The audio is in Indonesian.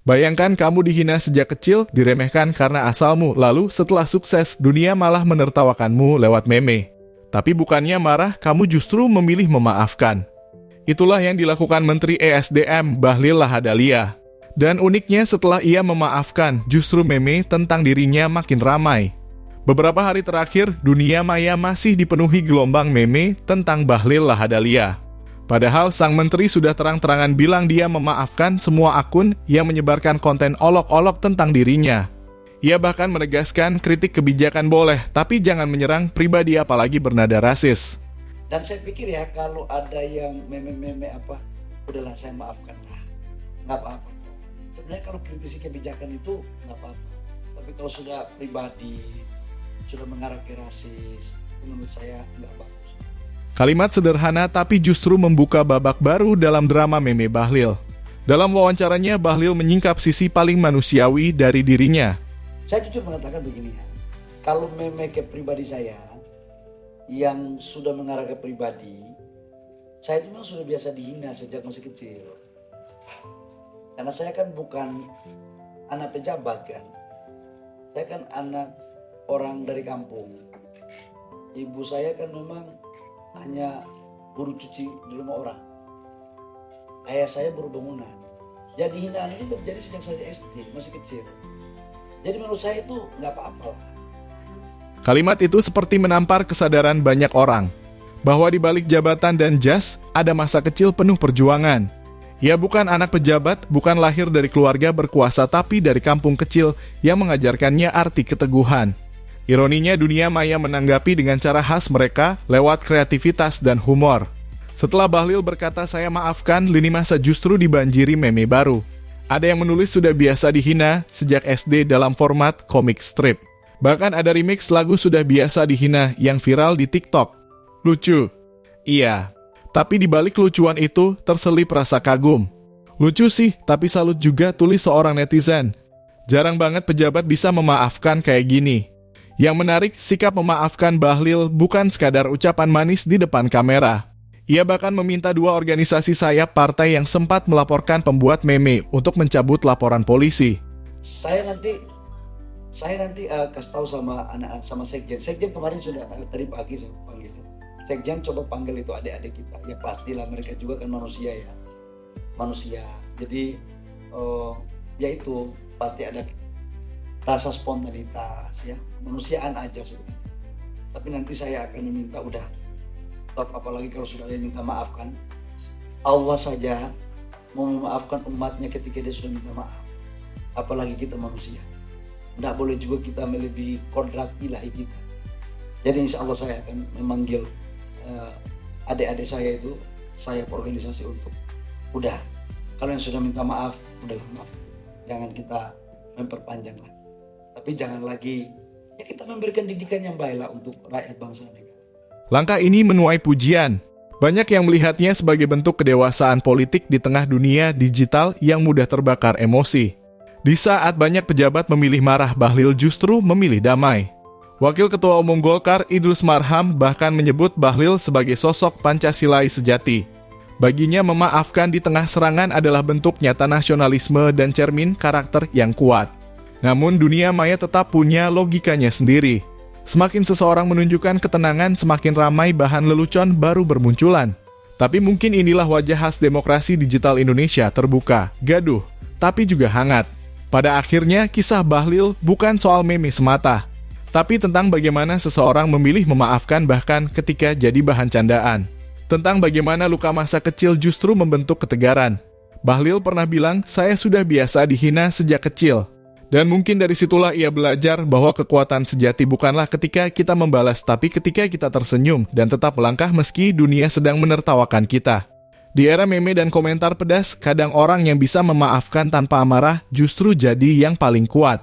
Bayangkan kamu dihina sejak kecil, diremehkan karena asalmu, lalu setelah sukses, dunia malah menertawakanmu lewat meme. Tapi bukannya marah, kamu justru memilih memaafkan. Itulah yang dilakukan Menteri ESDM Bahlil Lahadalia. Dan uniknya setelah ia memaafkan, justru meme tentang dirinya makin ramai. Beberapa hari terakhir, dunia maya masih dipenuhi gelombang meme tentang Bahlil Lahadalia. Padahal sang menteri sudah terang-terangan bilang dia memaafkan semua akun yang menyebarkan konten olok-olok tentang dirinya. Ia bahkan menegaskan kritik kebijakan boleh, tapi jangan menyerang pribadi apalagi bernada rasis. Dan saya pikir ya, kalau ada yang meme-meme apa, udahlah saya maafkan lah, nggak apa-apa. Sebenarnya kalau kritisi kebijakan itu nggak apa-apa. Tapi kalau sudah pribadi, sudah mengarah ke rasis, menurut saya nggak bagus. Kalimat sederhana tapi justru membuka babak baru dalam drama meme Bahlil. Dalam wawancaranya, Bahlil menyingkap sisi paling manusiawi dari dirinya. Saya jujur mengatakan begini ya, kalau meme ke pribadi saya, yang sudah mengarah ke pribadi, saya itu memang sudah biasa dihina sejak masih kecil. Karena saya kan bukan anak pejabat kan, saya kan anak orang dari kampung. Ibu saya kan memang hanya buruh cuci di rumah orang. Ayah saya buruh bangunan. Jadi hinaan ini terjadi sejak saya SD, masih kecil. Jadi menurut saya itu nggak apa-apa. Kalimat itu seperti menampar kesadaran banyak orang, bahwa di balik jabatan dan jas, ada masa kecil penuh perjuangan. Ia bukan anak pejabat, bukan lahir dari keluarga berkuasa, tapi dari kampung kecil yang mengajarkannya arti keteguhan. Ironinya, dunia maya menanggapi dengan cara khas mereka lewat kreativitas dan humor. Setelah Bahlil berkata saya maafkan, lini masa justru dibanjiri meme baru. Ada yang menulis sudah biasa dihina sejak SD dalam format komik strip. Bahkan ada remix lagu sudah biasa dihina yang viral di TikTok. Lucu. Iya. Tapi di balik lucuan itu terselip rasa kagum. Lucu sih, tapi salut juga, tulis seorang netizen. Jarang banget pejabat bisa memaafkan kayak gini. Yang menarik, sikap memaafkan Bahlil bukan sekadar ucapan manis di depan kamera. Ia bahkan meminta dua organisasi sayap partai yang sempat melaporkan pembuat meme untuk mencabut laporan polisi. Saya nanti kasih tahu sama anak-anak, sama sekjen. Sekjen kemarin sudah tadi pagi saya panggil. Sekjen coba panggil itu adik-adik kita. Ya pastilah mereka juga kan manusia ya. Manusia. Jadi ya itu pasti ada rasa spontanitas ya, manusiaan aja sebenarnya. Tapi nanti saya akan meminta udah stop, apalagi kalau sudah ada yang minta maaf kan. Allah saja mau memaafkan umatnya ketika dia sudah minta maaf. Apalagi kita manusia. Tidak boleh juga kita melebihi kodrat ilahi kita. Jadi insya Allah saya akan memanggil adik-adik saya itu, saya organisasi untuk udah, kalau yang sudah minta maaf, udah maaf. Jangan kita memperpanjang lagi. Tapi jangan lagi, ya kita memberikan didikan yang baiklah untuk rakyat bangsa negara. Langkah ini menuai pujian. Banyak yang melihatnya sebagai bentuk kedewasaan politik di tengah dunia digital yang mudah terbakar emosi. Di saat banyak pejabat memilih marah, Bahlil justru memilih damai. Wakil Ketua Umum Golkar Idrus Marham bahkan menyebut Bahlil sebagai sosok Pancasilais sejati. Baginya memaafkan di tengah serangan adalah bentuk nyata nasionalisme dan cermin karakter yang kuat. Namun dunia maya tetap punya logikanya sendiri. Semakin seseorang menunjukkan ketenangan, semakin ramai bahan lelucon baru bermunculan. Tapi mungkin inilah wajah khas demokrasi digital Indonesia, terbuka, gaduh, tapi juga hangat. Pada akhirnya, kisah Bahlil bukan soal meme semata, tapi tentang bagaimana seseorang memilih memaafkan bahkan ketika jadi bahan candaan. Tentang bagaimana luka masa kecil justru membentuk ketegaran. Bahlil pernah bilang, saya sudah biasa dihina sejak kecil. Dan mungkin dari situlah ia belajar bahwa kekuatan sejati bukanlah ketika kita membalas, tapi ketika kita tersenyum dan tetap melangkah meski dunia sedang menertawakan kita. Di era meme dan komentar pedas, kadang orang yang bisa memaafkan tanpa amarah justru jadi yang paling kuat.